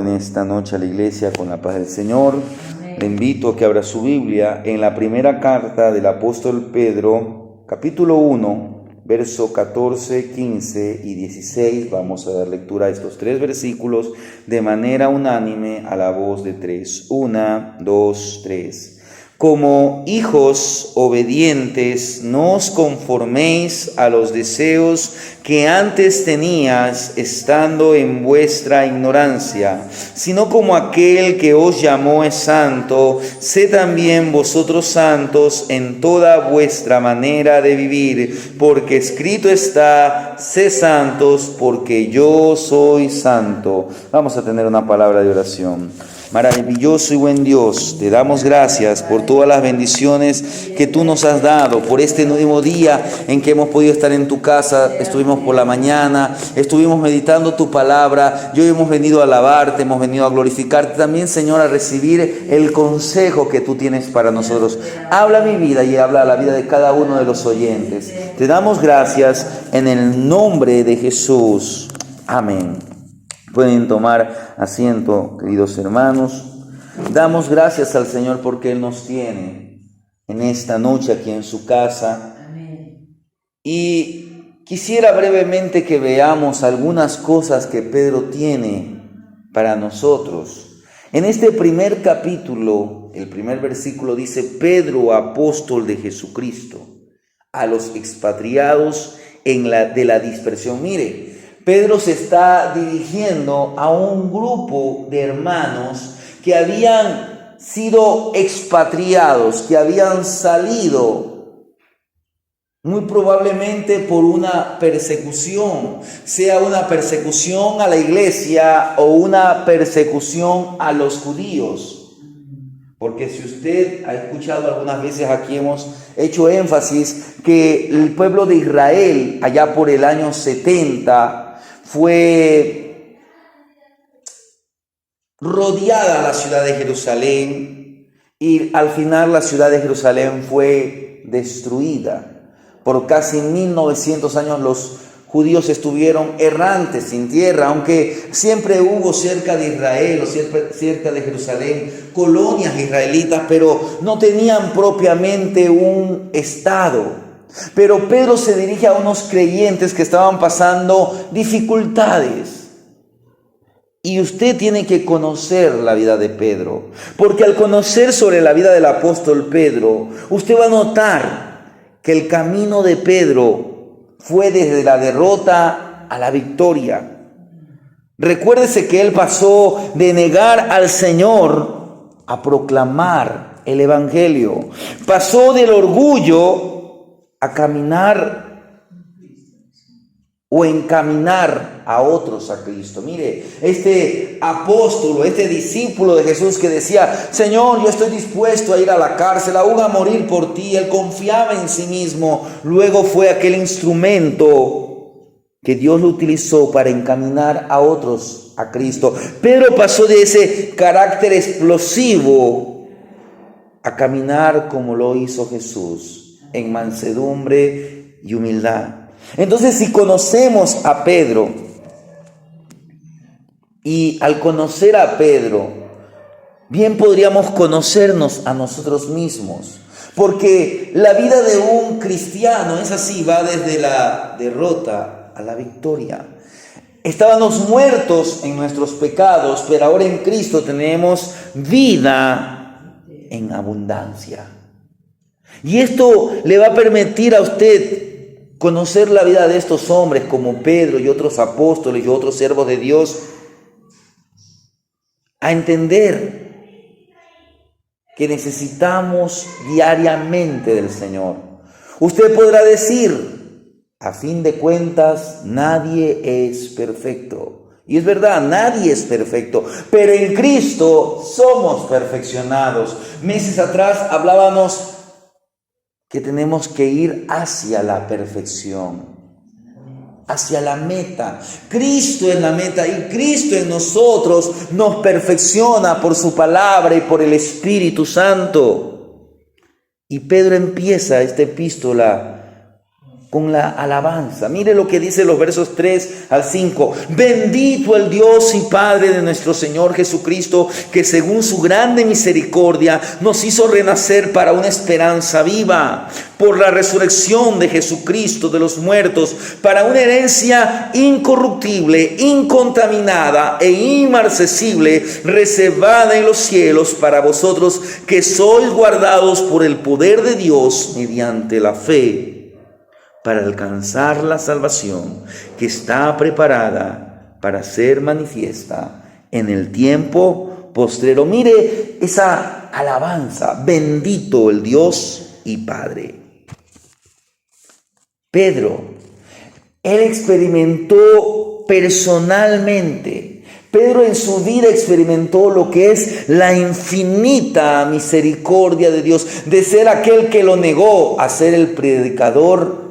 en esta noche a la iglesia con la paz del Señor. Amén. Le invito a que abra su Biblia en la primera carta del apóstol Pedro, capítulo 1, verso 14, 15 y 16. Vamos a dar lectura a estos 3 versículos de manera unánime a la voz de 3. 1, 2, 3. Como hijos obedientes, no os conforméis a los deseos que antes tenías estando en vuestra ignorancia, sino como aquel que os llamó es santo, sed también vosotros santos en toda vuestra manera de vivir, porque escrito está, sed santos, porque yo soy santo. Vamos a tener una palabra de oración. Maravilloso y buen Dios, te damos gracias por todas las bendiciones que tú nos has dado, por este nuevo día en que hemos podido estar en tu casa. Estuvimos por la mañana, estuvimos meditando tu palabra y hoy hemos venido a alabarte, hemos venido a glorificarte también, Señor, a recibir el consejo que tú tienes para nosotros. Habla mi vida y habla la vida de cada uno de los oyentes. Te damos gracias en el nombre de Jesús. Amén. Pueden tomar asiento, queridos hermanos. Damos gracias al Señor porque Él nos tiene en esta noche aquí en su casa. Amén. Y quisiera brevemente que veamos algunas cosas que Pedro tiene para nosotros. En este primer capítulo, el primer versículo dice: Pedro, apóstol de Jesucristo, a los expatriados de la dispersión. Mire, Pedro se está dirigiendo a un grupo de hermanos que habían sido expatriados, que habían salido muy probablemente por una persecución, sea una persecución a la iglesia o una persecución a los judíos. Porque si usted ha escuchado algunas veces, aquí hemos hecho énfasis que el pueblo de Israel allá por el año 70 fue rodeada la ciudad de Jerusalén y al final la ciudad de Jerusalén fue destruida. Por casi 1900 años los judíos estuvieron errantes sin tierra, aunque siempre hubo cerca de Israel o cerca de Jerusalén colonias israelitas, pero no tenían propiamente un estado. Pero Pedro se dirige a unos creyentes que estaban pasando dificultades. Y usted tiene que conocer la vida de Pedro, porque al conocer sobre la vida del apóstol Pedro, usted va a notar que el camino de Pedro fue desde la derrota a la victoria. Recuérdese que él pasó de negar al Señor a proclamar el evangelio. Pasó del orgullo a caminar o encaminar a otros a Cristo. Mire, este apóstol, este discípulo de Jesús que decía: Señor, yo estoy dispuesto a ir a la cárcel, aún a morir por ti. Él confiaba en sí mismo. Luego fue aquel instrumento que Dios lo utilizó para encaminar a otros a Cristo. Pedro pasó de ese carácter explosivo a caminar como lo hizo Jesús, en mansedumbre y humildad. Entonces, si conocemos a Pedro, y al conocer a Pedro, bien podríamos conocernos a nosotros mismos, porque la vida de un cristiano es así, va desde la derrota a la victoria. Estábamos muertos en nuestros pecados, pero ahora en Cristo tenemos vida en abundancia. Y esto le va a permitir a usted conocer la vida de estos hombres como Pedro y otros apóstoles y otros siervos de Dios, a entender que necesitamos diariamente del Señor. Usted podrá decir: a fin de cuentas, nadie es perfecto. Y es verdad, nadie es perfecto, pero en Cristo somos perfeccionados. Meses atrás hablábamos que tenemos que ir hacia la perfección, hacia la meta. Cristo es la meta y Cristo en nosotros nos perfecciona por su palabra y por el Espíritu Santo. Y Pedro empieza esta epístola con la alabanza. Mire lo que dice los versos 3 al 5. Bendito el Dios y Padre de nuestro Señor Jesucristo, que según su grande misericordia nos hizo renacer para una esperanza viva, por la resurrección de Jesucristo de los muertos, para una herencia incorruptible, incontaminada e inmarcesible, reservada en los cielos para vosotros, que sois guardados por el poder de Dios mediante la fe, para alcanzar la salvación que está preparada para ser manifiesta en el tiempo postrero. Mire esa alabanza: bendito el Dios y Padre. Pedro, él experimentó personalmente, Pedro en su vida experimentó lo que es la infinita misericordia de Dios, de ser aquel que lo negó a ser el predicador,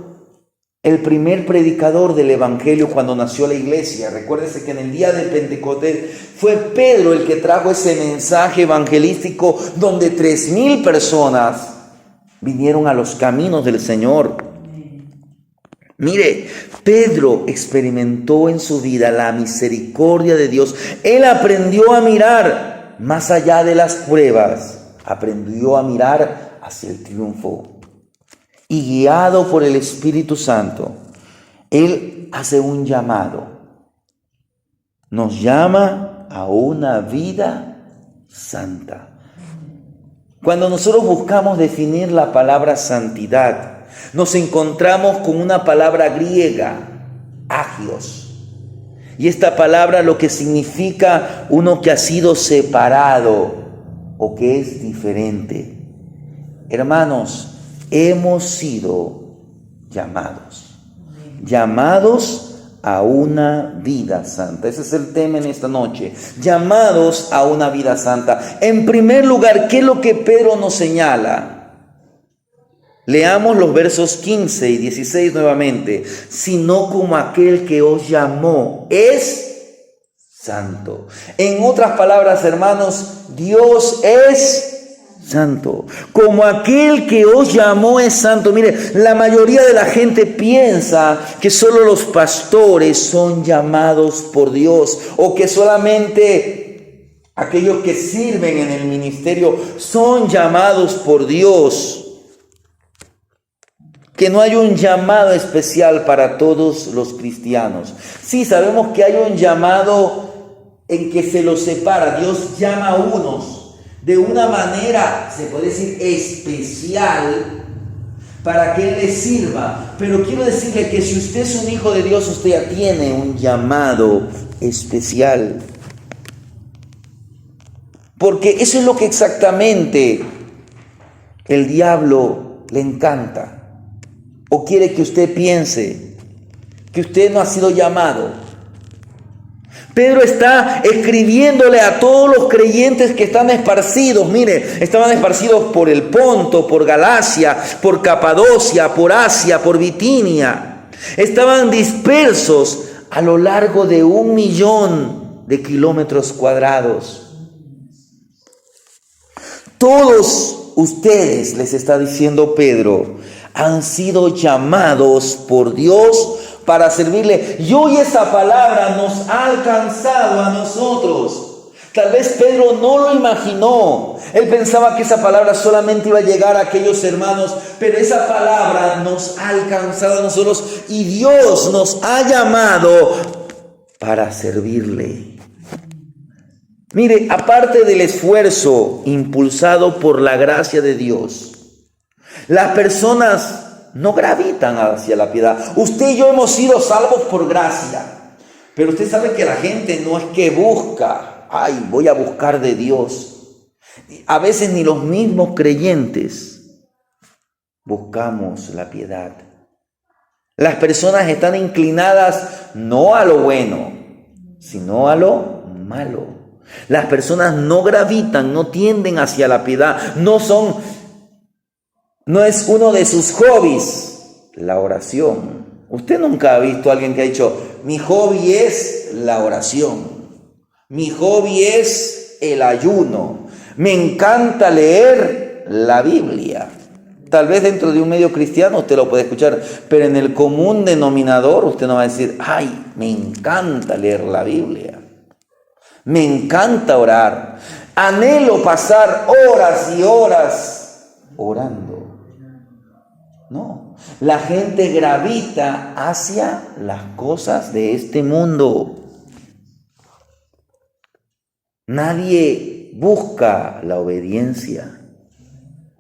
el primer predicador del evangelio cuando nació la iglesia. Recuérdese que en el día de Pentecostés fue Pedro el que trajo ese mensaje evangelístico donde 3,000 personas vinieron a los caminos del Señor. Mire, Pedro experimentó en su vida la misericordia de Dios. Él aprendió a mirar más allá de las pruebas, aprendió a mirar hacia el triunfo. Y guiado por el Espíritu Santo, Él hace un llamado. Nos llama a una vida santa. Cuando nosotros buscamos definir la palabra santidad, nos encontramos con una palabra griega, agios. Y esta palabra lo que significa uno que ha sido separado o que es diferente. Hermanos, hemos sido llamados a una vida santa. Ese es el tema en esta noche, llamados a una vida santa. En primer lugar, ¿qué es lo que Pedro nos señala? Leamos los versos 15 y 16 nuevamente. Sino como aquel que os llamó es santo. En otras palabras, hermanos, Dios es santo. Como aquel que os llamó es santo. Mire, la mayoría de la gente piensa que solo los pastores son llamados por Dios, o que solamente aquellos que sirven en el ministerio son llamados por Dios, que no hay un llamado especial para todos los cristianos. Sí, sabemos que hay un llamado en que se los separa. Dios llama a unos de una manera, se puede decir, especial, para que Él les sirva. Pero quiero decirle que si usted es un hijo de Dios, usted ya tiene un llamado especial. Porque eso es lo que exactamente el diablo le encanta. O quiere que usted piense que usted no ha sido llamado. Pedro está escribiéndole a todos los creyentes que están esparcidos. Mire, estaban esparcidos por el Ponto, por Galacia, por Capadocia, por Asia, por Bitinia. Estaban dispersos a lo largo de 1,000,000 de kilómetros cuadrados. Todos ustedes, les está diciendo Pedro, han sido llamados por Dios para servirle. Y hoy esa palabra nos ha alcanzado a nosotros. Tal vez Pedro no lo imaginó. Él pensaba que esa palabra solamente iba a llegar a aquellos hermanos, pero esa palabra nos ha alcanzado a nosotros y Dios nos ha llamado para servirle. Mire, aparte del esfuerzo impulsado por la gracia de Dios, las personas no gravitan hacia la piedad. Usted y yo hemos sido salvos por gracia, pero usted sabe que la gente no es que busca, voy a buscar de Dios. A veces ni los mismos creyentes buscamos la piedad. Las personas están inclinadas no a lo bueno, sino a lo malo. Las personas no gravitan, no tienden hacia la piedad, no es uno de sus hobbies la oración. Usted nunca ha visto a alguien que ha dicho, mi hobby es la oración, mi hobby es el ayuno, me encanta leer la Biblia. Tal vez dentro de un medio cristiano usted lo puede escuchar, pero en el común denominador usted no va a decir, ay, me encanta leer la Biblia, me encanta orar, anhelo pasar horas y horas orando. No, la gente gravita hacia las cosas de este mundo. Nadie busca la obediencia.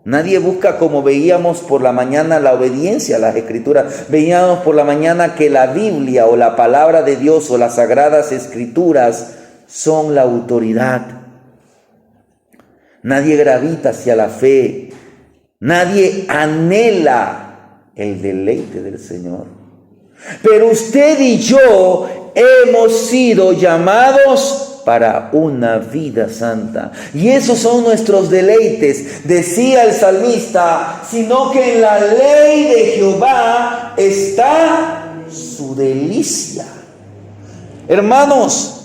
Nadie busca, como veíamos por la mañana, la obediencia a las Escrituras. Veíamos por la mañana que la Biblia o la palabra de Dios o las sagradas Escrituras son la autoridad. Nadie gravita hacia la fe. Nadie anhela el deleite del Señor. Pero usted y yo hemos sido llamados para una vida santa. Y esos son nuestros deleites. Decía el salmista, sino que en la ley de Jehová está su delicia. Hermanos,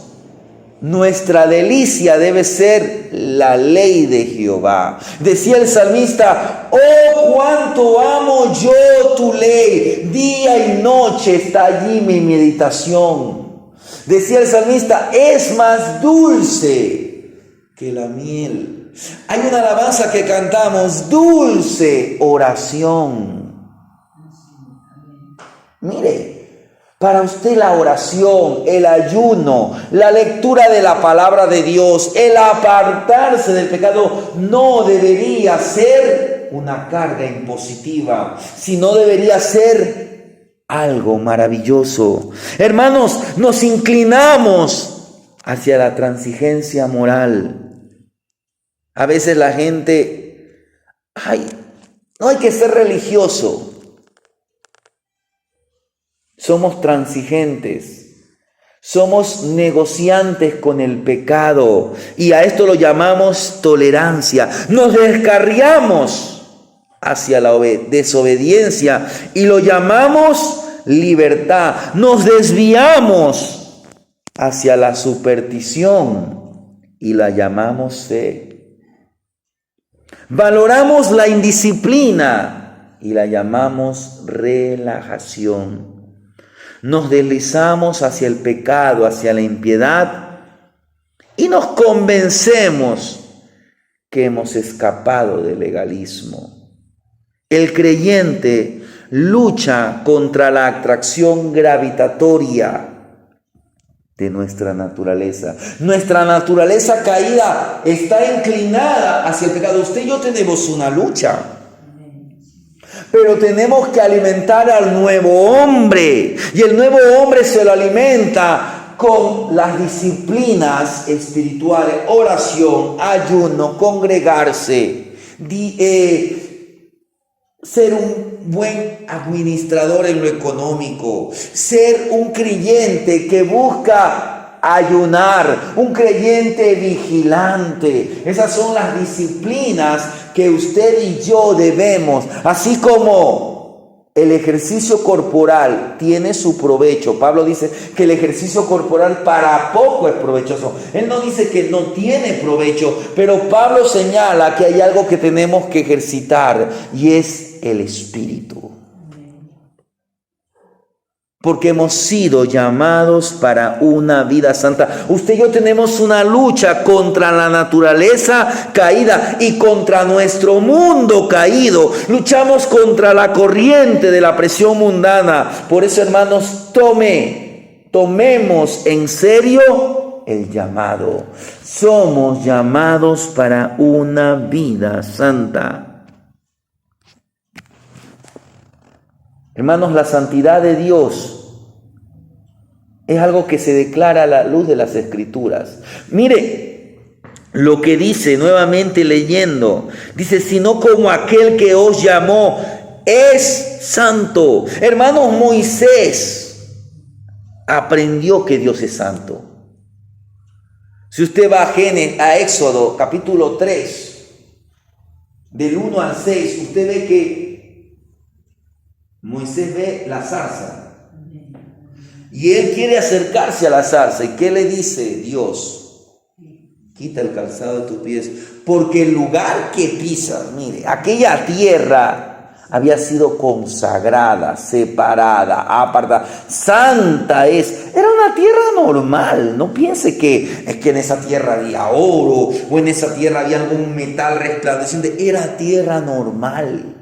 nuestra delicia debe ser la ley de Jehová. Decía el salmista, oh, cuánto amo yo tu ley. Día y noche está allí mi meditación. Decía el salmista, es más dulce que la miel. Hay una alabanza que cantamos, dulce oración. Mire, para usted la oración, el ayuno, la lectura de la palabra de Dios, el apartarse del pecado no debería ser una carga impositiva, sino debería ser algo maravilloso. Hermanos, nos inclinamos hacia la transigencia moral. A veces la gente, no hay que ser religioso. Somos transigentes, somos negociantes con el pecado y a esto lo llamamos tolerancia. Nos descarriamos hacia la desobediencia y lo llamamos libertad. Nos desviamos hacia la superstición y la llamamos fe. Valoramos la indisciplina y la llamamos relajación. Nos deslizamos hacia el pecado, hacia la impiedad y nos convencemos que hemos escapado del legalismo. El creyente lucha contra la atracción gravitatoria de nuestra naturaleza. Nuestra naturaleza caída está inclinada hacia el pecado. Usted y yo tenemos una lucha, pero tenemos que alimentar al nuevo hombre. Y el nuevo hombre se lo alimenta con las disciplinas espirituales, oración, ayuno, congregarse, ser un buen administrador en lo económico, ser un creyente que busca ayunar, un creyente vigilante. Esas son las disciplinas que usted y yo debemos, así como el ejercicio corporal tiene su provecho. Pablo dice que el ejercicio corporal para poco es provechoso. Él no dice que no tiene provecho, pero Pablo señala que hay algo que tenemos que ejercitar y es el espíritu. Porque hemos sido llamados para una vida santa. Usted y yo tenemos una lucha contra la naturaleza caída y contra nuestro mundo caído. Luchamos contra la corriente de la presión mundana. Por eso, hermanos, tomemos en serio el llamado. Somos llamados para una vida santa. Hermanos, la santidad de Dios es algo que se declara a la luz de las Escrituras. Mire lo que dice, nuevamente leyendo, dice, sino como aquel que os llamó es santo. Hermanos, Moisés aprendió que Dios es santo. Si usted va a Éxodo capítulo 3, del 1 al 6, usted ve que Moisés ve la zarza y él quiere acercarse a la zarza. ¿Y qué le dice Dios? Quita el calzado de tus pies, porque el lugar que pisas, mire, aquella tierra había sido consagrada, separada, apartada. Santa es. Era una tierra normal. No piense que es que en esa tierra había oro o en esa tierra había algún metal resplandeciente. Era tierra normal.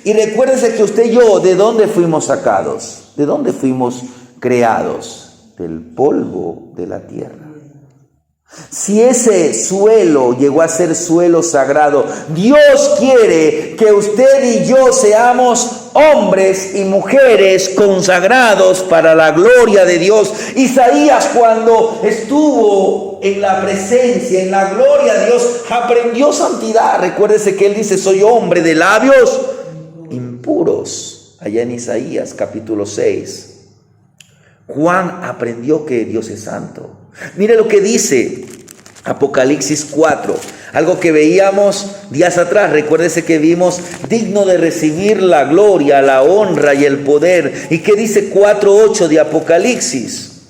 Y recuérdese que usted y yo, ¿de dónde fuimos sacados? ¿De dónde fuimos creados? Del polvo de la tierra. Si ese suelo llegó a ser suelo sagrado, Dios quiere que usted y yo seamos hombres y mujeres consagrados para la gloria de Dios. Isaías, cuando estuvo en la presencia, en la gloria de Dios, aprendió santidad. Recuérdese que él dice: soy hombre de labios impuros. Allá en Isaías capítulo 6. Juan aprendió que Dios es santo. Mire lo que dice Apocalipsis 4, algo que veíamos días atrás. Recuérdese que vimos digno de recibir la gloria, la honra y el poder. ¿Y qué dice 4:8 de Apocalipsis?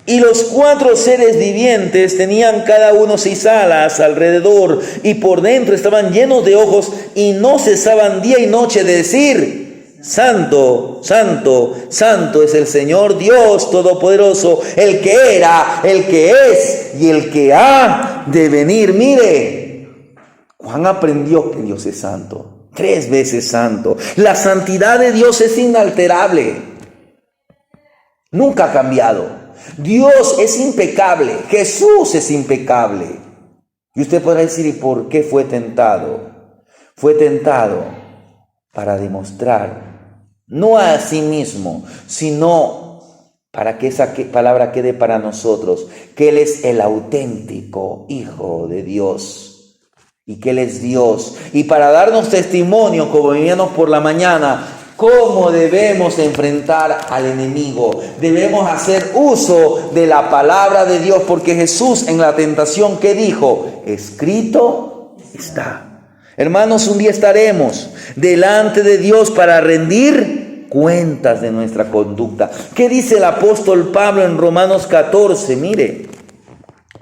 Y los 4 seres vivientes tenían cada uno 6 alas alrededor, y por dentro estaban llenos de ojos, y no cesaban día y noche de decir: Santo, santo, santo es el Señor Dios Todopoderoso, el que era, el que es y el que ha de venir. Mire, Juan aprendió que Dios es santo, 3 veces santo. La santidad de Dios es inalterable, nunca ha cambiado. Dios es impecable, Jesús es impecable. Y usted podrá decir: ¿y por qué fue tentado? Fue tentado para demostrar, no a sí mismo, sino para que esa palabra quede para nosotros, que Él es el auténtico Hijo de Dios y que Él es Dios. Y para darnos testimonio, como veníamos por la mañana, cómo debemos enfrentar al enemigo. Debemos hacer uso de la palabra de Dios, porque Jesús en la tentación, ¿qué dijo? Escrito está. Hermanos, un día estaremos delante de Dios para rendir cuentas de nuestra conducta. ¿Qué dice el apóstol Pablo en Romanos 14? Mire,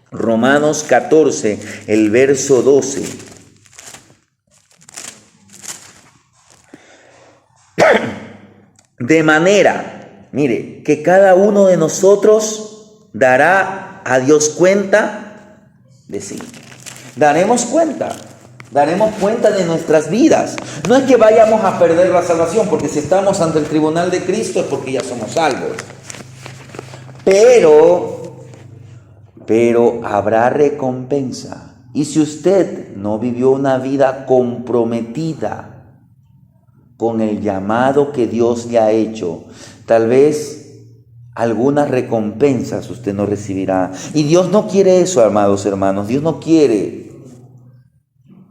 Romanos 14, el verso 12. De manera, mire, que cada uno de nosotros dará a Dios cuenta de sí. Daremos cuenta de nuestras vidas. No es que vayamos a perder la salvación, porque si estamos ante el tribunal de Cristo es porque ya somos salvos. Pero habrá recompensa. Y si usted no vivió una vida comprometida con el llamado que Dios le ha hecho, tal vez algunas recompensas usted no recibirá. Y Dios no quiere eso, amados hermanos. Dios no quiere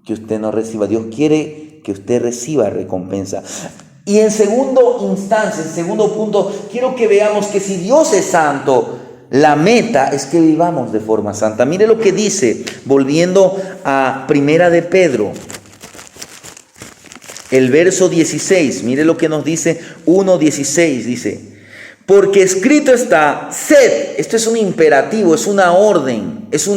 que usted no reciba. Dios quiere que usted reciba recompensa. Y en segundo instancia, en segundo punto, quiero que veamos que si Dios es santo, la meta es que vivamos de forma santa. Mire lo que dice, volviendo a Primera de Pedro, el verso 16. Mire lo que nos dice 1:16, dice: porque escrito está, sed. Esto es un imperativo, es una orden, es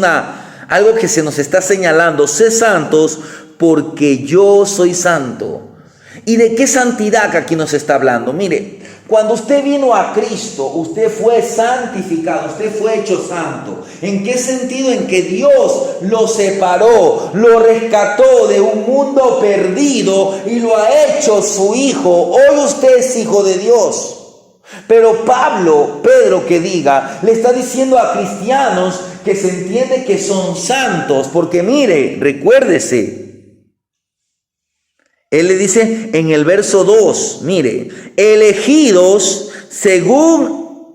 algo que se nos está señalando: sed santos porque yo soy santo. ¿Y de qué santidad aquí nos está hablando? Mire, cuando usted vino a Cristo, usted fue santificado, usted fue hecho santo. ¿En qué sentido? En que Dios lo separó, lo rescató de un mundo perdido y lo ha hecho su hijo. Hoy usted es hijo de Dios. Pero Pedro que diga, le está diciendo a cristianos que se entiende que son santos, porque mire, recuérdese, él le dice en el verso 2, mire, elegidos según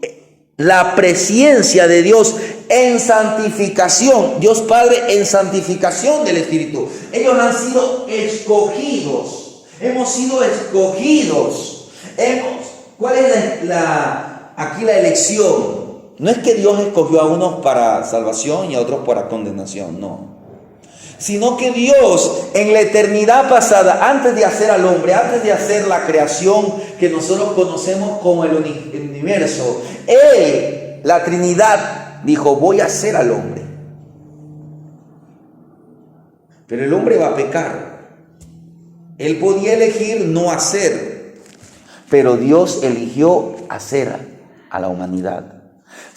la presciencia de Dios en santificación, Dios Padre en santificación del Espíritu. Ellos han sido escogidos, hemos sido escogidos. ¿Cuál es aquí la elección? No es que Dios escogió a unos para salvación y a otros para condenación, no. Sino que Dios en la eternidad pasada, antes de hacer al hombre, antes de hacer la creación que nosotros conocemos como el universo, Él, la Trinidad, dijo: voy a hacer al hombre. Pero el hombre va a pecar. Él podía elegir no hacer, pero Dios eligió hacer a la humanidad,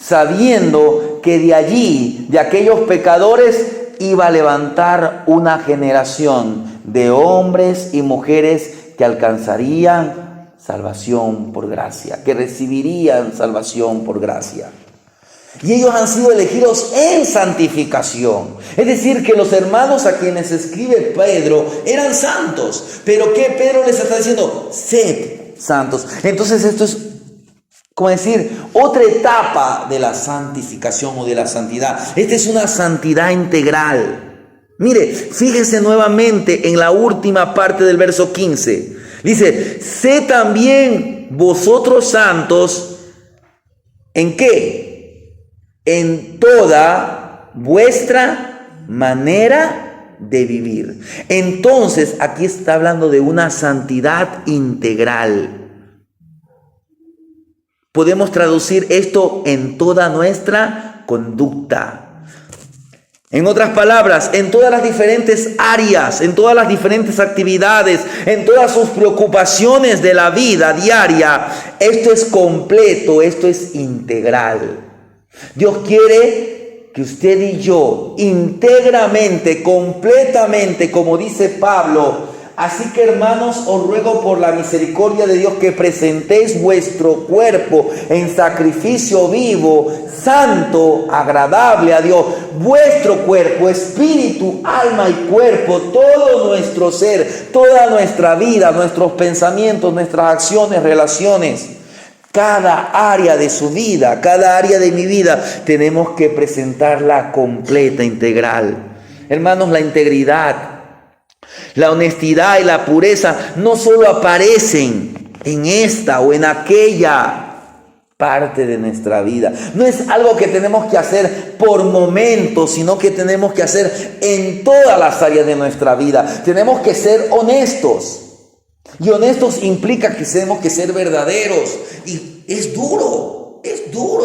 sabiendo que de allí, de aquellos pecadores, iba a levantar una generación de hombres y mujeres que alcanzarían salvación por gracia, que recibirían salvación por gracia. Y ellos han sido elegidos en santificación. Es decir, que los hermanos a quienes escribe Pedro eran santos. Pero ¿qué Pedro les está diciendo? Sed santos. Entonces esto es, como decir, otra etapa de la santificación o de la santidad. Esta es una santidad integral. Mire, fíjese nuevamente en la última parte del verso 15. Dice, sé también vosotros santos, ¿en qué? En toda vuestra manera de vivir. Entonces, aquí está hablando de una santidad integral. Podemos traducir esto en toda nuestra conducta. En otras palabras, en todas las diferentes áreas, en todas las diferentes actividades, en todas sus preocupaciones de la vida diaria, esto es completo, esto es integral. Dios quiere que usted y yo, íntegramente, completamente, como dice Pablo, así que hermanos, os ruego por la misericordia de Dios que presentéis vuestro cuerpo en sacrificio vivo, santo, agradable a Dios. Vuestro cuerpo, espíritu, alma y cuerpo, todo nuestro ser, toda nuestra vida, nuestros pensamientos, nuestras acciones, relaciones. Cada área de su vida, cada área de mi vida, tenemos que presentarla completa, integral. Hermanos, la integridad, la honestidad y la pureza no solo aparecen en esta o en aquella parte de nuestra vida. No es algo que tenemos que hacer por momentos, sino que tenemos que hacer en todas las áreas de nuestra vida. Tenemos que ser honestos. Y honestos implica que tenemos que ser verdaderos. Y es duro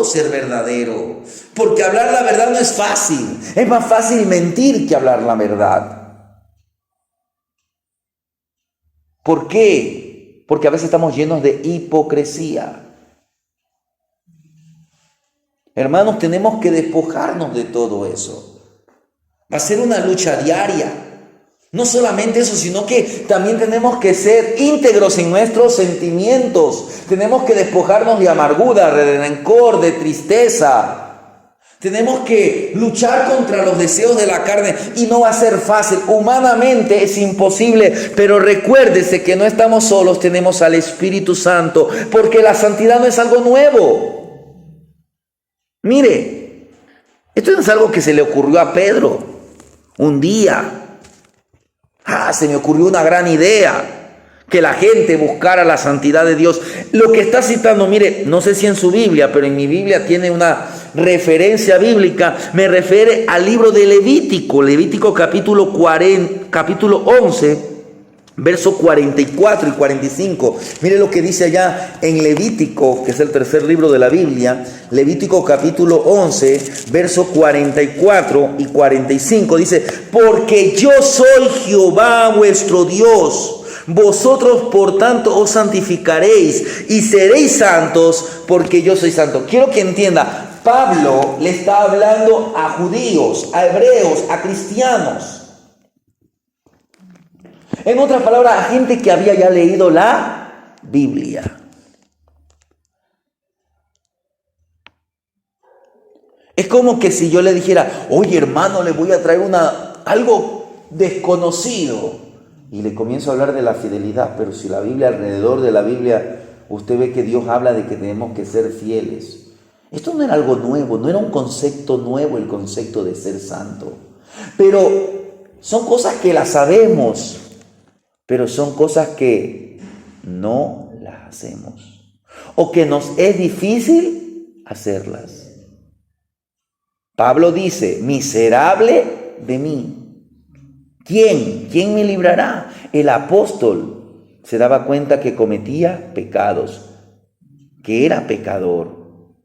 ser verdadero. Porque hablar la verdad no es fácil. Es más fácil mentir que hablar la verdad. ¿Por qué? Porque a veces estamos llenos de hipocresía. Hermanos, tenemos que despojarnos de todo eso. Va a ser una lucha diaria. No solamente eso, sino que también tenemos que ser íntegros en nuestros sentimientos. Tenemos que despojarnos de amargura, de rencor, de tristeza. Tenemos que luchar contra los deseos de la carne y no va a ser fácil. Humanamente es imposible, pero recuérdese que no estamos solos, tenemos al Espíritu Santo, porque la santidad no es algo nuevo. Mire, esto no es algo que se le ocurrió a Pedro un día. Se me ocurrió una gran idea, que la gente buscara la santidad de Dios. Lo que está citando, mire, no sé si en su Biblia, pero en mi Biblia tiene una referencia bíblica, me refiere al libro de Levítico capítulo 11, versos 44 y 45. Mire lo que dice allá en Levítico, que es el tercer libro de la Biblia. Levítico capítulo 11, versos 44 y 45. Dice, porque yo soy Jehová vuestro Dios. Vosotros por tanto os santificaréis y seréis santos, porque yo soy santo. Quiero que entienda, Pablo le está hablando a judíos, a hebreos, a cristianos. En otras palabras, a gente que había ya leído la Biblia. Es como que si yo le dijera, oye hermano, le voy a traer algo desconocido. Y le comienzo a hablar de la fidelidad, pero si la Biblia, alrededor de la Biblia, usted ve que Dios habla de que tenemos que ser fieles. Esto no era algo nuevo, no era un concepto nuevo el concepto de ser santo. Pero son cosas que las sabemos. Pero son cosas que no las hacemos o que nos es difícil hacerlas. Pablo dice, miserable de mí. ¿Quién me librará? El apóstol se daba cuenta que cometía pecados, que era pecador.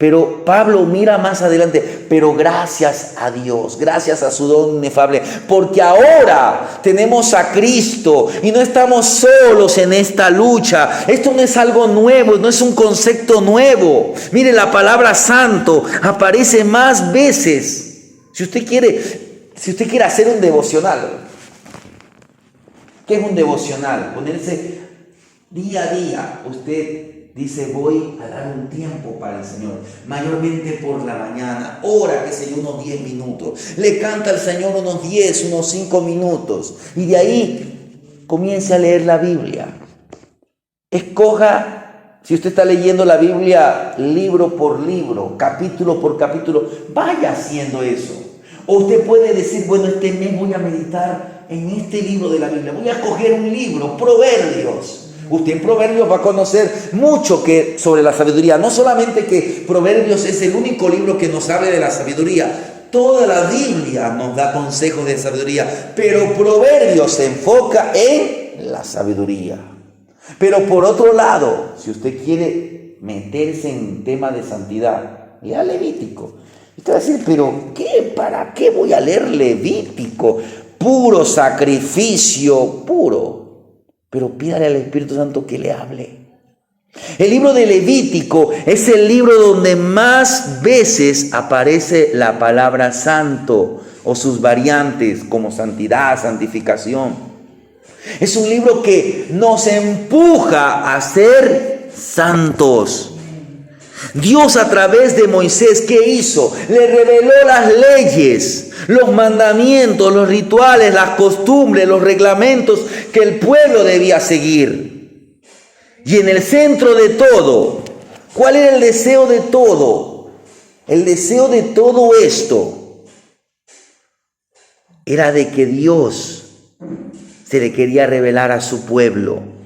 Pero Pablo mira más adelante, pero gracias a Dios, gracias a su don inefable, porque ahora tenemos a Cristo y no estamos solos en esta lucha. Esto no es algo nuevo, no es un concepto nuevo. Mire, la palabra santo aparece más veces. Si usted quiere hacer un devocional, ¿qué es un devocional? Ponerse día a día, usted dice, voy a dar un tiempo para el Señor, mayormente por la mañana, ora, qué sé yo, unos 10 minutos, le canta al Señor unos 10, unos 5 minutos, y de ahí comience a leer la Biblia. Escoja, si usted está leyendo la Biblia libro por libro, capítulo por capítulo, vaya haciendo eso. O usted puede decir, bueno, este mes voy a meditar en este libro de la Biblia, voy a escoger un libro, Proverbios. Usted en Proverbios va a conocer mucho sobre la sabiduría. No solamente que Proverbios es el único libro que nos habla de la sabiduría. Toda la Biblia nos da consejos de sabiduría. Pero Proverbios se enfoca en la sabiduría. Pero por otro lado, si usted quiere meterse en tema de santidad, lea Levítico. Usted va a decir, pero ¿para qué voy a leer Levítico? Puro sacrificio, puro. Pero pídale al Espíritu Santo que le hable. El libro de Levítico es el libro donde más veces aparece la palabra santo o sus variantes como santidad, santificación. Es un libro que nos empuja a ser santos. Dios a través de Moisés, ¿qué hizo? Le reveló las leyes, los mandamientos, los rituales, las costumbres, los reglamentos que el pueblo debía seguir. Y en el centro de todo, ¿cuál era el deseo de todo? El deseo de todo esto era de que Dios se le quería revelar a su pueblo.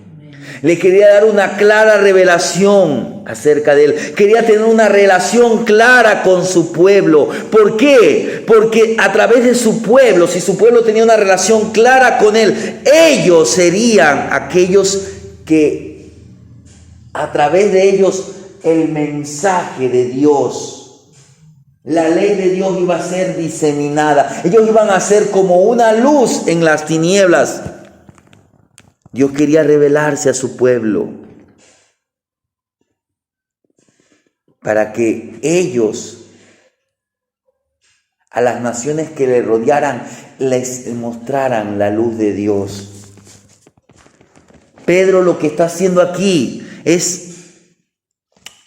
Le quería dar una clara revelación acerca de él. Quería tener una relación clara con su pueblo. ¿Por qué? Porque a través de su pueblo, si su pueblo tenía una relación clara con él, ellos serían aquellos que a través de ellos el mensaje de Dios, la ley de Dios iba a ser diseminada. Ellos iban a ser como una luz en las tinieblas. Dios quería revelarse a su pueblo para que ellos, a las naciones que le rodearan, les mostraran la luz de Dios. Pedro lo que está haciendo aquí es,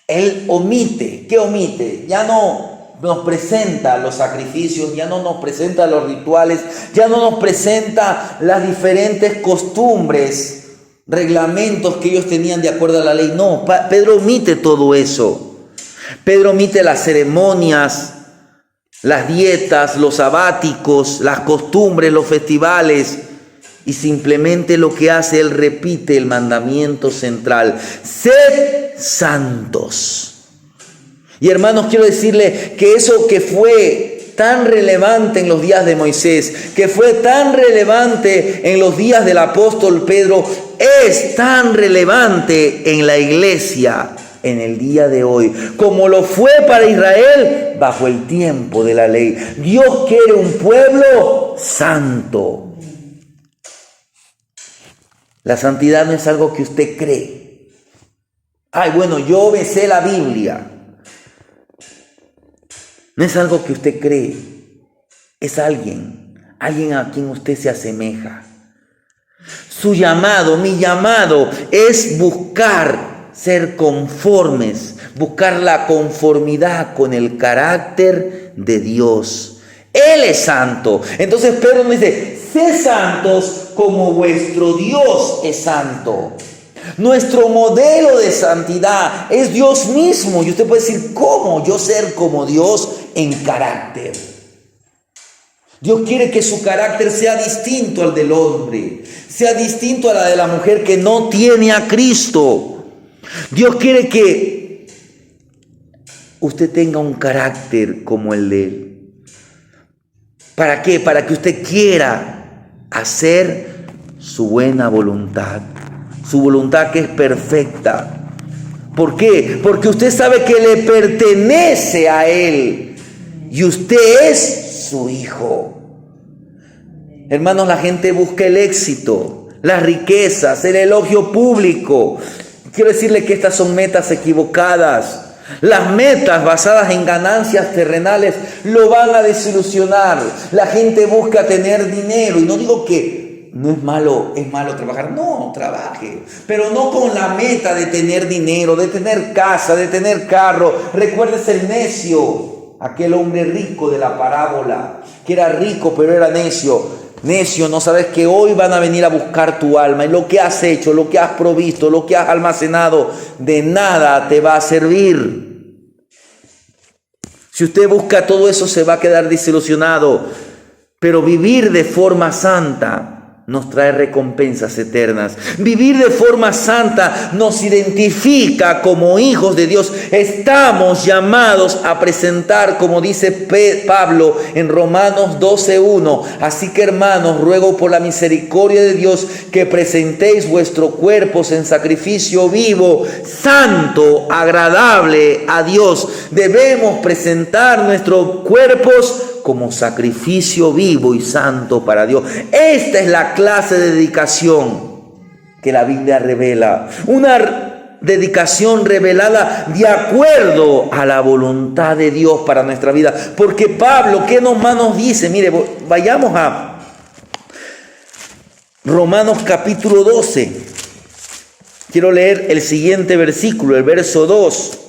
él omite. ¿Qué omite? Ya no nos presenta los sacrificios, ya no nos presenta los rituales, ya no nos presenta las diferentes costumbres, reglamentos que ellos tenían de acuerdo a la ley. No, Pedro omite todo eso. Pedro omite las ceremonias, las dietas, los sabáticos, las costumbres, los festivales, y simplemente lo que hace, él repite el mandamiento central: sed santos. Y hermanos, quiero decirle que eso que fue tan relevante en los días de Moisés, que fue tan relevante en los días del apóstol Pedro, es tan relevante en la iglesia en el día de hoy, como lo fue para Israel bajo el tiempo de la ley. Dios quiere un pueblo santo. La santidad no es algo que usted cree. Ay, bueno, yo me sé la Biblia. No es algo que usted cree, es alguien a quien usted se asemeja. Su llamado, mi llamado, es buscar ser conformes, buscar la conformidad con el carácter de Dios. Él es santo. Entonces Pedro nos dice, sed santos como vuestro Dios es santo. Nuestro modelo de santidad es Dios mismo. Y usted puede decir, ¿cómo yo ser como Dios en carácter? Dios quiere que su carácter sea distinto al del hombre, sea distinto a la de la mujer que no tiene a Cristo. Dios quiere que usted tenga un carácter como el de Él. ¿Para qué? Para que usted quiera hacer su buena voluntad. Su voluntad que es perfecta. ¿Por qué? Porque usted sabe que le pertenece a Él y usted es su hijo. Hermanos, la gente busca el éxito, las riquezas, el elogio público. Quiero decirle que estas son metas equivocadas. Las metas basadas en ganancias terrenales lo van a desilusionar. La gente busca tener dinero, y no digo que no es malo trabajar, no, trabaje, pero no con la meta de tener dinero, de tener casa, de tener carro. Recuérdese el necio, aquel hombre rico de la parábola, que era rico pero era necio. Necio, no sabes que hoy van a venir a buscar tu alma, y lo que has hecho, lo que has provisto, lo que has almacenado, de nada te va a servir. Si usted busca todo eso, se va a quedar desilusionado. Pero vivir de forma santa nos trae recompensas eternas. Vivir de forma santa nos identifica como hijos de Dios. Estamos llamados a presentar, como dice Pablo en Romanos 12:1. Así que, hermanos, ruego por la misericordia de Dios que presentéis vuestros cuerpos en sacrificio vivo, santo, agradable a Dios. Debemos presentar nuestros cuerpos como sacrificio vivo y santo para Dios. Esta es la clase de dedicación que la Biblia revela. Una dedicación revelada de acuerdo a la voluntad de Dios para nuestra vida. Porque Pablo, ¿qué más nos dice? Mire, vayamos a Romanos capítulo 12. Quiero leer el siguiente versículo, el verso 2.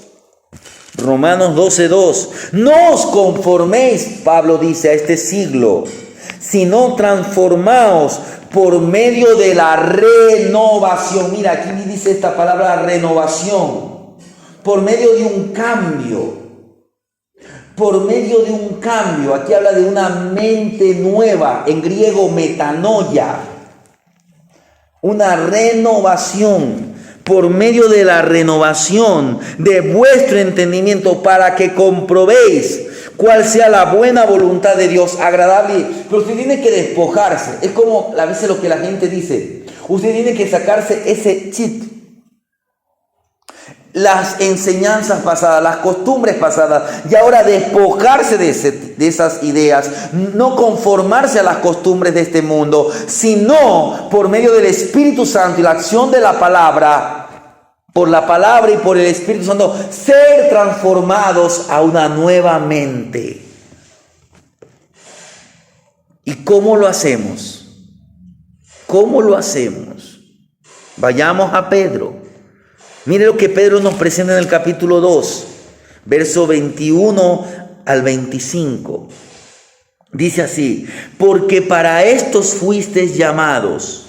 Romanos 12:2. No os conforméis, Pablo dice, a este siglo, sino transformaos por medio de la renovación. Mira, aquí dice esta palabra renovación. Por medio de un cambio. Por medio de un cambio. Aquí habla de una mente nueva. En griego, metanoia. Una renovación. Por medio de la renovación de vuestro entendimiento, para que comprobéis cuál sea la buena voluntad de Dios, agradable. Pero usted tiene que despojarse. Es como a veces lo que la gente dice. Usted tiene que sacarse ese chip. Las enseñanzas pasadas, las costumbres pasadas, y ahora despojarse de esas ideas, no conformarse a las costumbres de este mundo, sino por medio del Espíritu Santo y la acción de la palabra, por la palabra y por el Espíritu Santo, ser transformados a una nueva mente. ¿Y cómo lo hacemos? ¿Cómo lo hacemos? Vayamos a Pedro. Mire lo que Pedro nos presenta en el capítulo 2, verso 21 al 25. Dice así: porque para estos fuisteis llamados,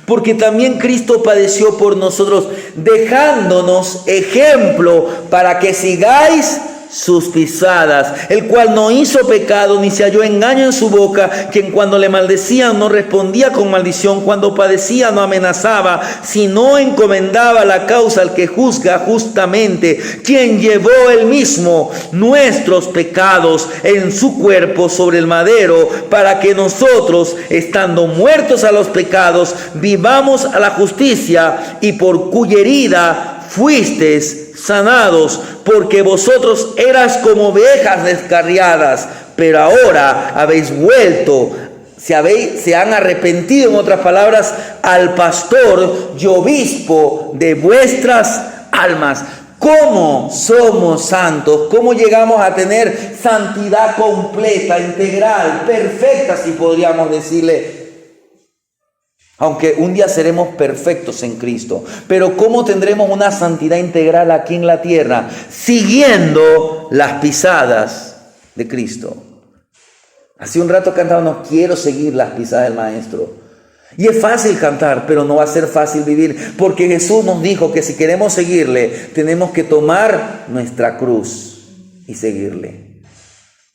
porque también Cristo padeció por nosotros, dejándonos ejemplo para que sigáis sus pisadas, el cual no hizo pecado, ni se halló engaño en su boca, quien cuando le maldecían no respondía con maldición, cuando padecía no amenazaba, sino encomendaba la causa al que juzga justamente, quien llevó él mismo nuestros pecados en su cuerpo sobre el madero, para que nosotros, estando muertos a los pecados, vivamos a la justicia, y por cuya herida fuisteis sanados, porque vosotros eras como ovejas descarriadas, pero ahora habéis vuelto, se han arrepentido, en otras palabras, al pastor y obispo de vuestras almas. ¿Cómo somos santos? ¿Cómo llegamos a tener santidad completa, integral, perfecta, si podríamos decirle? Aunque un día seremos perfectos en Cristo. Pero ¿cómo tendremos una santidad integral aquí en la tierra? Siguiendo las pisadas de Cristo. Hace un rato cantábamos, quiero seguir las pisadas del Maestro. Y es fácil cantar, pero no va a ser fácil vivir. Porque Jesús nos dijo que si queremos seguirle, tenemos que tomar nuestra cruz y seguirle.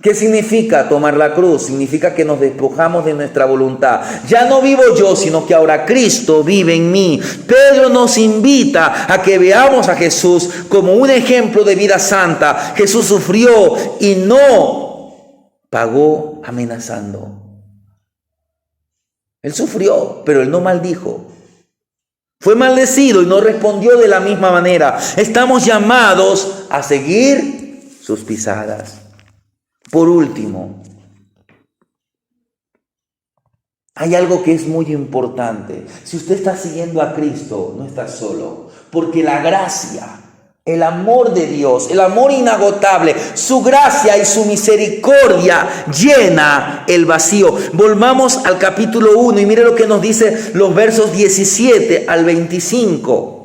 ¿Qué significa tomar la cruz? Significa que nos despojamos de nuestra voluntad. Ya no vivo yo, sino que ahora Cristo vive en mí. Pedro nos invita a que veamos a Jesús como un ejemplo de vida santa. Jesús sufrió y no pagó amenazando. Él sufrió, pero él no maldijo. Fue maldecido y no respondió de la misma manera. Estamos llamados a seguir sus pisadas. Por último, hay algo que es muy importante. Si usted está siguiendo a Cristo, no está solo, porque la gracia, el amor de Dios, el amor inagotable, su gracia y su misericordia llena el vacío. Volvamos al capítulo 1 y mire lo que nos dice los versos 17 al 25.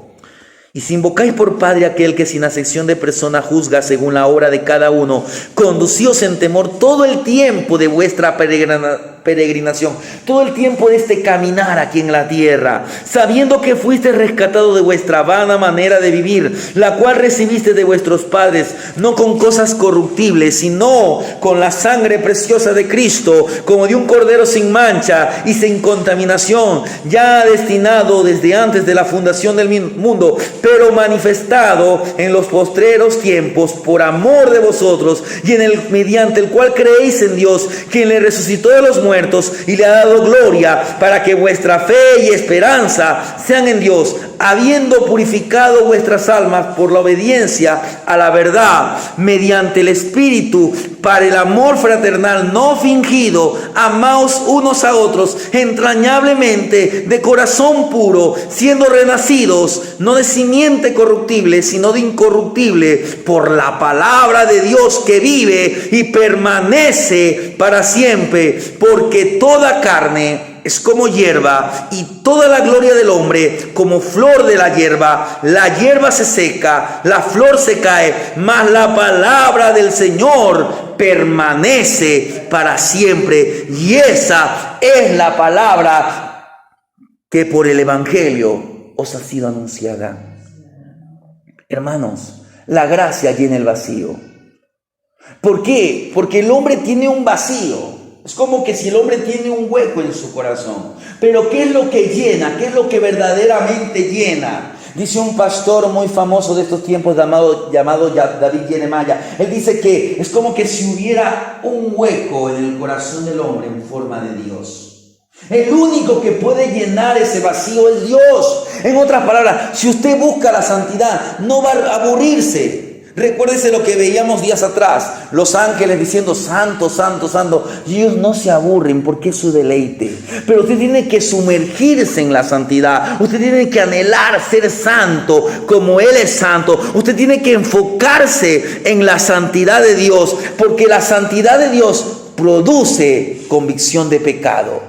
Y si invocáis por Padre aquel que sin acepción de persona juzga según la obra de cada uno, conducíos en temor todo el tiempo de vuestra peregrinación, todo el tiempo de este caminar aquí en la tierra, sabiendo que fuiste rescatado de vuestra vana manera de vivir, la cual recibiste de vuestros padres, no con cosas corruptibles, sino con la sangre preciosa de Cristo, como de un cordero sin mancha y sin contaminación, ya destinado desde antes de la fundación del mundo, pero manifestado en los postreros tiempos por amor de vosotros, y mediante el cual creéis en Dios, quien le resucitó de los muertos y le ha dado gloria, para que vuestra fe y esperanza sean en Dios, habiendo purificado vuestras almas por la obediencia a la verdad, mediante el Espíritu, para el amor fraternal no fingido, amaos unos a otros entrañablemente, de corazón puro, siendo renacidos, no de simiente corruptible, sino de incorruptible, por la palabra de Dios que vive y permanece para siempre, porque toda carne es como hierba, y toda la gloria del hombre como flor de la hierba se seca, la flor se cae, mas la palabra del Señor permanece para siempre. Y esa es la palabra que por el Evangelio os ha sido anunciada. Hermanos, la gracia llena el vacío. ¿Por qué? Porque el hombre tiene un vacío. Es como que si el hombre tiene un hueco en su corazón. Pero ¿qué es lo que llena? ¿Qué es lo que verdaderamente llena? Dice un pastor muy famoso de estos tiempos llamado David Jeremiah. Él dice que es como que si hubiera un hueco en el corazón del hombre en forma de Dios. El único que puede llenar ese vacío es Dios. En otras palabras, si usted busca la santidad, no va a aburrirse. Recuérdese lo que veíamos días atrás, los ángeles diciendo santo, santo, santo, y ellos no se aburren porque es su deleite. Pero usted tiene que sumergirse en la santidad, usted tiene que anhelar ser santo como Él es santo, usted tiene que enfocarse en la santidad de Dios, porque la santidad de Dios produce convicción de pecado.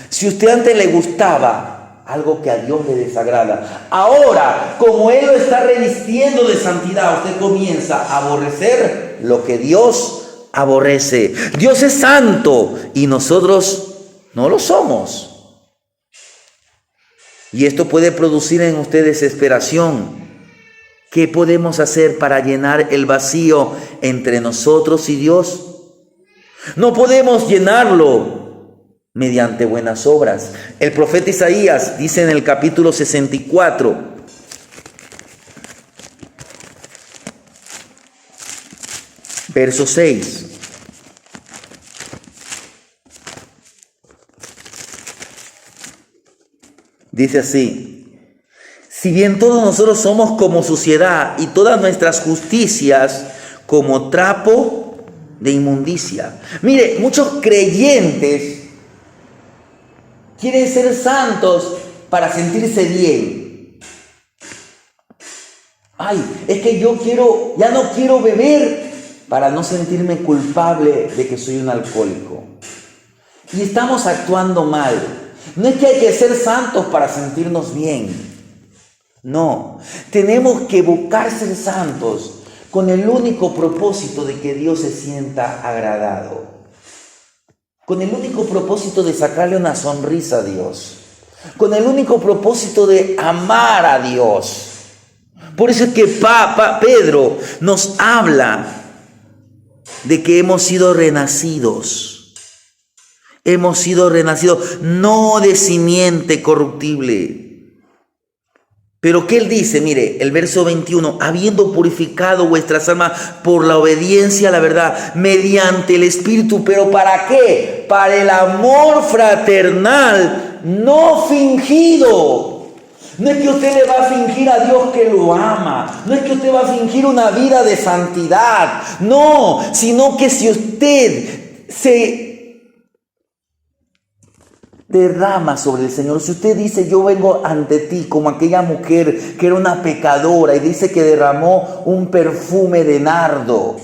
Si usted antes le gustaba algo que a Dios le desagrada, ahora, como Él lo está revistiendo de santidad, usted comienza a aborrecer lo que Dios aborrece. Dios es santo y nosotros no lo somos. Y esto puede producir en usted desesperación. ¿Qué podemos hacer para llenar el vacío entre nosotros y Dios? No podemos llenarlo mediante buenas obras. El profeta Isaías dice en el capítulo 64, verso 6. Dice así: si bien todos nosotros somos como suciedad y todas nuestras justicias como trapo de inmundicia. Mire, muchos creyentes quieren ser santos para sentirse bien. Ay, es que ya no quiero beber para no sentirme culpable de que soy un alcohólico. Y estamos actuando mal. No es que hay que ser santos para sentirnos bien. No, tenemos que buscar ser santos con el único propósito de que Dios se sienta agradado. Con el único propósito de sacarle una sonrisa a Dios. Con el único propósito de amar a Dios. Por eso es que Pedro nos habla de que hemos sido renacidos. Hemos sido renacidos no de simiente corruptible. Pero ¿qué él dice? Mire, el verso 21, habiendo purificado vuestras almas por la obediencia a la verdad, mediante el Espíritu. ¿Pero para qué? Para el amor fraternal no fingido. No es que usted le va a fingir a Dios que lo ama. No es que usted va a fingir una vida de santidad. No, sino que si usted se derrama sobre el Señor, si usted dice: yo vengo ante ti como aquella mujer que era una pecadora y dice que derramó un perfume de nardo,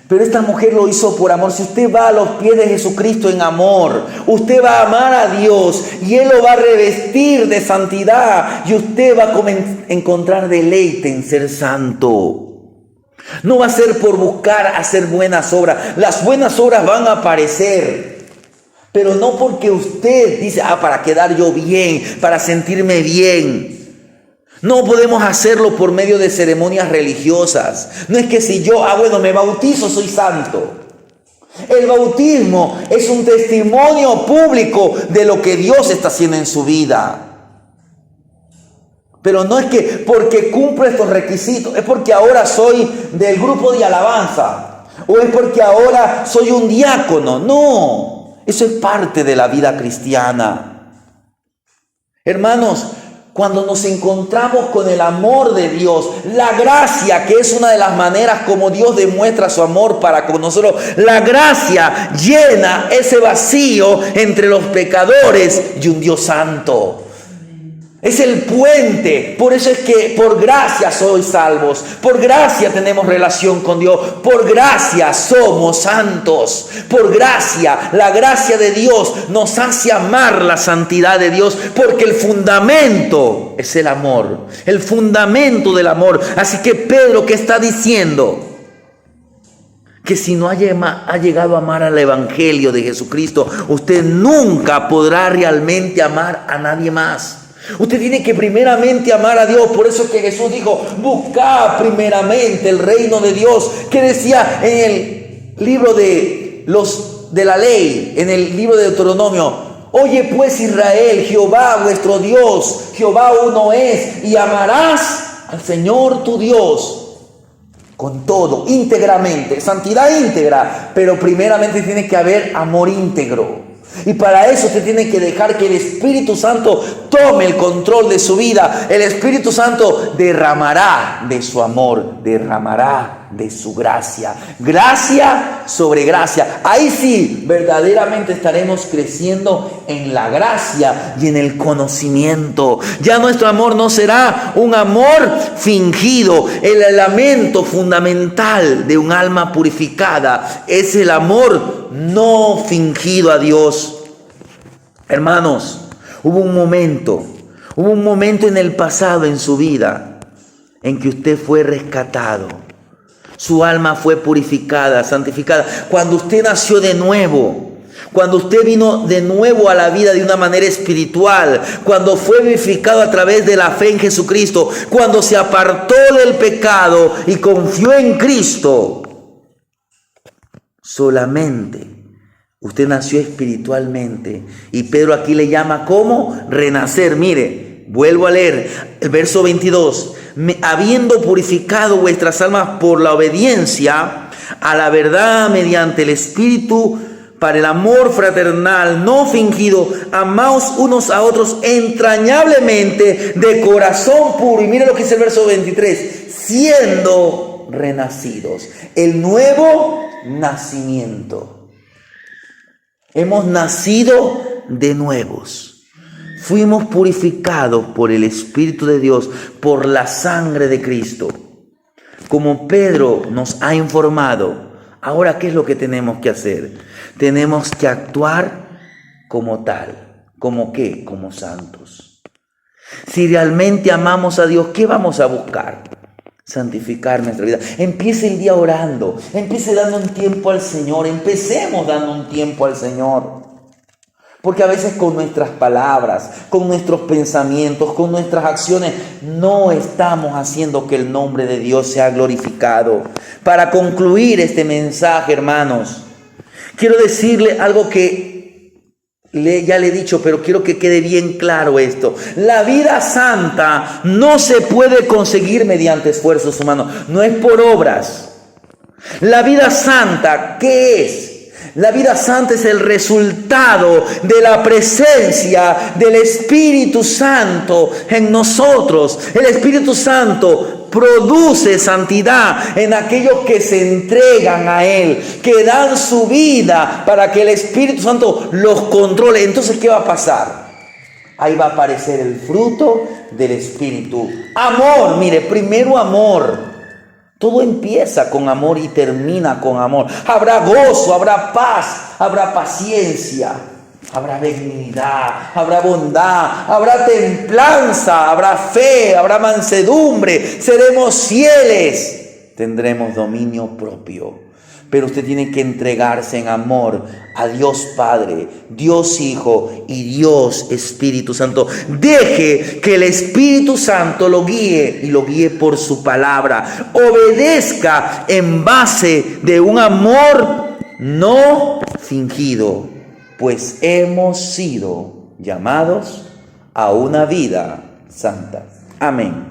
pero esta mujer lo hizo por amor. Si usted va a los pies de Jesucristo en amor, usted va a amar a Dios y Él lo va a revestir de santidad y usted va a encontrar deleite en ser santo. No va a ser por buscar hacer buenas obras. Las buenas obras van a aparecer, pero no porque usted dice: para quedar yo bien, para sentirme bien. No podemos hacerlo por medio de ceremonias religiosas. No es que si yo, me bautizo, soy santo. El bautismo es un testimonio público de lo que Dios está haciendo en su vida. Pero no es que porque cumplo estos requisitos, es porque ahora soy del grupo de alabanza, o es porque ahora soy un diácono. No, eso es parte de la vida cristiana. Hermanos, cuando nos encontramos con el amor de Dios, la gracia, que es una de las maneras como Dios demuestra su amor para con nosotros, la gracia llena ese vacío entre los pecadores y un Dios santo. Es el puente. Por eso es que por gracia sois salvos. Por gracia tenemos relación con Dios. Por gracia somos santos. Por gracia, la gracia de Dios nos hace amar la santidad de Dios, porque el fundamento es el amor. El fundamento del amor. Así que Pedro, ¿qué está diciendo? Que si no ha llegado a amar al Evangelio de Jesucristo, usted nunca podrá realmente amar a nadie más. Usted tiene que primeramente amar a Dios. Por eso es que Jesús dijo: buscad primeramente el reino de Dios. Que decía en el libro de la ley, en el libro de Deuteronomio: oye pues Israel, Jehová vuestro Dios, Jehová uno es, y amarás al Señor tu Dios con todo, íntegramente, santidad íntegra. Pero primeramente tiene que haber amor íntegro. Y para eso usted tiene que dejar que el Espíritu Santo tome el control de su vida. El Espíritu Santo derramará de su amor, derramará de su gracia. Gracia sobre gracia. Ahí sí, verdaderamente estaremos creciendo en la gracia y en el conocimiento. Ya nuestro amor no será un amor fingido. El elemento fundamental de un alma purificada es el amor no fingido a Dios. Hermanos, hubo un momento en el pasado en su vida en que usted fue rescatado. Su alma fue purificada, santificada. Cuando usted nació de nuevo, cuando usted vino de nuevo a la vida de una manera espiritual, cuando fue vivificado a través de la fe en Jesucristo, cuando se apartó del pecado y confió en Cristo, solamente usted nació espiritualmente. Y Pedro aquí le llama ¿cómo? Renacer. Mire, vuelvo a leer el verso 22. Habiendo purificado vuestras almas por la obediencia a la verdad mediante el Espíritu, para el amor fraternal no fingido, amaos unos a otros entrañablemente de corazón puro. Y mire lo que dice el verso 23. Siendo renacidos. El nuevo nacimiento. Hemos nacido de nuevos. Fuimos purificados por el Espíritu de Dios, por la sangre de Cristo. Como Pedro nos ha informado, ahora ¿qué es lo que tenemos que hacer? Tenemos que actuar como tal. ¿Como qué? Como santos. Si realmente amamos a Dios, ¿qué vamos a buscar? Santificar nuestra vida. Empiece el día orando. Empiece dando un tiempo al Señor. Empecemos dando un tiempo al Señor. Porque a veces con nuestras palabras, con nuestros pensamientos, con nuestras acciones, no estamos haciendo que el nombre de Dios sea glorificado. Para concluir este mensaje, hermanos, quiero decirle algo que ya le he dicho, pero quiero que quede bien claro esto. La vida santa no se puede conseguir mediante esfuerzos humanos. No es por obras. La vida santa, ¿qué es? La vida santa es el resultado de la presencia del Espíritu Santo en nosotros. El Espíritu Santo produce santidad en aquellos que se entregan a Él, que dan su vida para que el Espíritu Santo los controle. Entonces, ¿qué va a pasar? Ahí va a aparecer el fruto del Espíritu. Amor, mire, primero amor. Todo empieza con amor y termina con amor. Habrá gozo, habrá paz, habrá paciencia, habrá benignidad, habrá bondad, habrá templanza, habrá fe, habrá mansedumbre. Seremos fieles, tendremos dominio propio. Pero usted tiene que entregarse en amor a Dios Padre, Dios Hijo y Dios Espíritu Santo. Deje que el Espíritu Santo lo guíe y lo guíe por su palabra. Obedezca en base de un amor no fingido, pues hemos sido llamados a una vida santa. Amén.